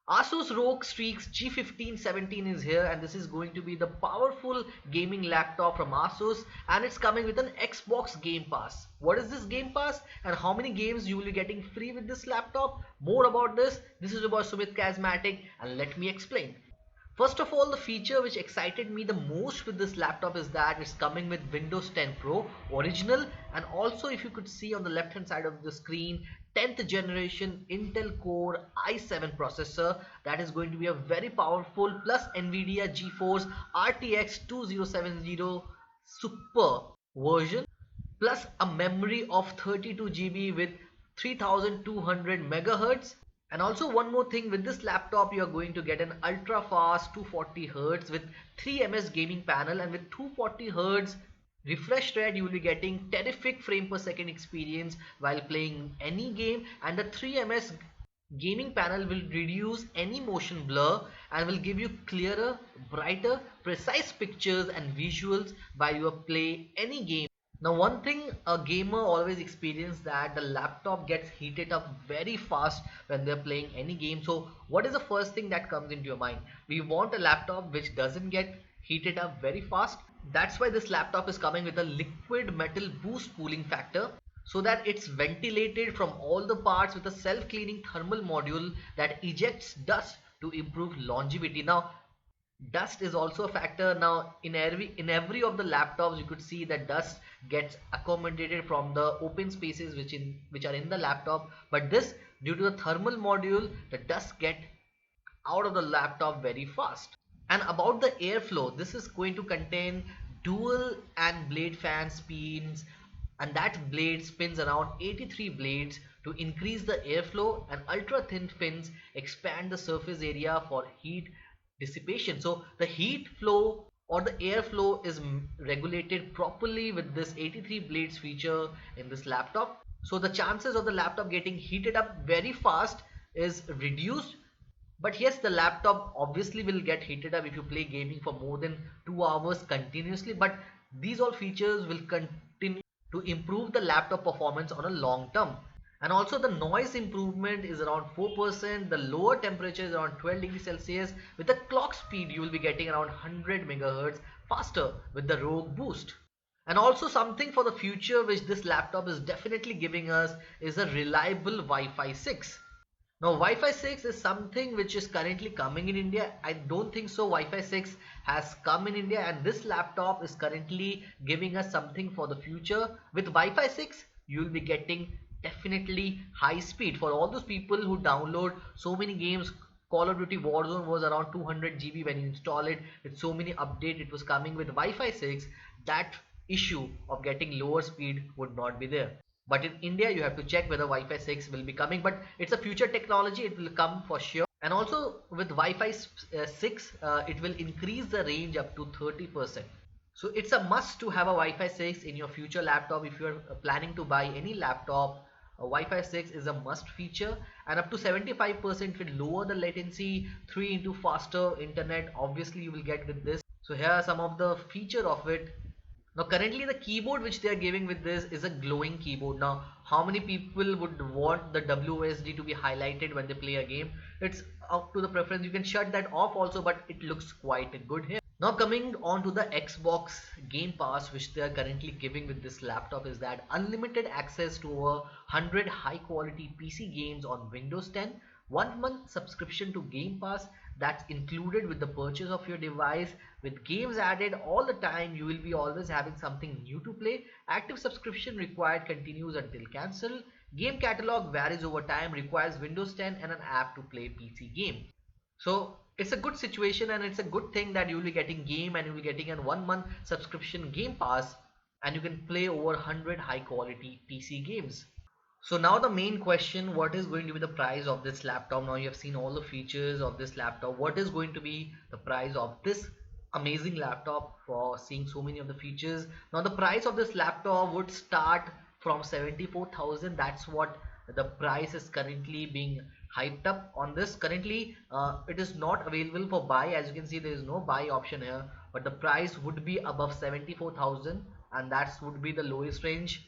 Asus ROG Strix G1517 is here, and this is going to be the powerful gaming laptop from Asus, and it's coming with an Xbox Game Pass. What is this Game Pass and how many games you will be getting free with this laptop? More about this. This is about Sumit Charismatic, and let me explain. First of all, the feature which excited me the most with this laptop is that it's coming with Windows 10 Pro original, and also if you could see on the left hand side of the screen, 10th generation Intel Core i7 processor that is going to be a very powerful, plus Nvidia GeForce RTX 2070 Super version, plus a memory of 32 GB with 3200 megahertz. And also one more thing, with this laptop you are going to get an ultra fast 240 Hz with 3ms gaming panel, and with 240 Hz refresh rate you will be getting terrific frame per second experience while playing any game, and the 3ms gaming panel will reduce any motion blur and will give you clearer, brighter, precise pictures and visuals while you play any game. Now one thing a gamer always experience, that the laptop gets heated up very fast when they're playing any game. So what is the first thing that comes into your mind? We want a laptop which doesn't get heated up very fast. That's why this laptop is coming with a liquid metal boost cooling factor, so that it's ventilated from all the parts with a self-cleaning thermal module that ejects dust to improve longevity. Now dust is also a factor. Now in every of the laptops you could see that dust gets accommodated from the open spaces which are in the laptop, but this, due to the thermal module, the dust get out of the laptop very fast. And about the airflow, this is going to contain dual and blade fan spins, and that blade spins around 83 blades to increase the airflow, and ultra thin fins expand the surface area for heat dissipation. So the heat flow or the airflow is regulated properly with this 83 blades feature in this laptop. So the chances of the laptop getting heated up very fast is reduced. But yes, the laptop obviously will get heated up if you play gaming for more than 2 hours continuously, but these all features will continue to improve the laptop performance on a long term. And also the noise improvement is around 4%, the lower temperature is around 12 degrees Celsius. With the clock speed you will be getting around 100 megahertz faster with the ROG boost. And also something for the future which this laptop is definitely giving us is a reliable Wi-Fi 6. Now Wi-Fi 6 is something which is currently coming in India. I don't think so Wi-Fi 6 has come in India, and this laptop is currently giving us something for the future. With Wi-Fi 6 you will be getting definitely high speed for all those people who download so many games. Call of Duty Warzone was around 200 GB when you install it. With so many updates it was coming. With Wi-Fi 6, that issue of getting lower speed would not be there. But in India you have to check whether Wi-Fi 6 will be coming, but it's a future technology, it will come for sure. And also with Wi-Fi 6 it will increase the range up to 30%. So it's a must to have a Wi-Fi 6 in your future laptop. If you are planning to buy any laptop, Wi-Fi 6 is a must feature, and up to 75% will lower the latency, 3 into faster internet obviously you will get with this. So here are some of the feature of it. Now currently the keyboard which they are giving with this is a glowing keyboard. Now how many people would want the WSD to be highlighted when they play a game? It's up to the preference. You can shut that off also, but it looks quite good here. Now coming on to the Xbox Game Pass which they are currently giving with this laptop, is that unlimited access to over 100 high quality PC games on Windows 10, 1 month subscription to Game Pass that's included with the purchase of your device, with games added all the time. You will be always having something new to play. Active subscription required continues until cancel. Game catalog varies over time, requires Windows 10 and an app to play PC game. So it's a good situation, and it's a good thing that you will be getting game and you will be getting a 1 month subscription Game Pass, and you can play over 100 high quality PC games. So now the main question, what is going to be the price of this laptop? Now you have seen all the features of this laptop. What is going to be the price of this amazing laptop for seeing so many of the features? Now the price of this laptop would start from 74,000. That's what the price is currently being hyped up on this. Currently it is not available for buy. As you can see, there is no buy option here, but the price would be above 74,000, and that would be the lowest range.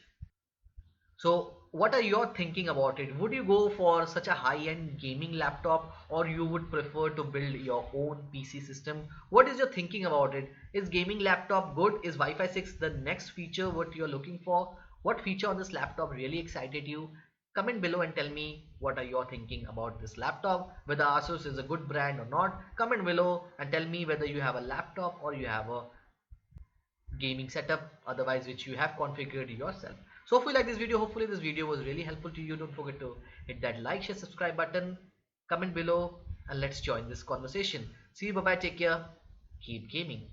So what are your thinking about it? Would you go for such a high-end gaming laptop, or you would prefer to build your own PC system? What is your thinking about it? Is gaming laptop good? Is Wi-Fi 6 the next feature what you're looking for? What feature on this laptop really excited you? Comment below and tell me what are your thinking about this laptop, whether Asus is a good brand or not. Comment below and tell me whether you have a laptop or you have a gaming setup otherwise which you have configured yourself. So if you like this video, hopefully this video was really helpful to you. Don't forget to hit that like, share, subscribe button, comment below, and let's join this conversation. See you, bye bye, take care, keep gaming.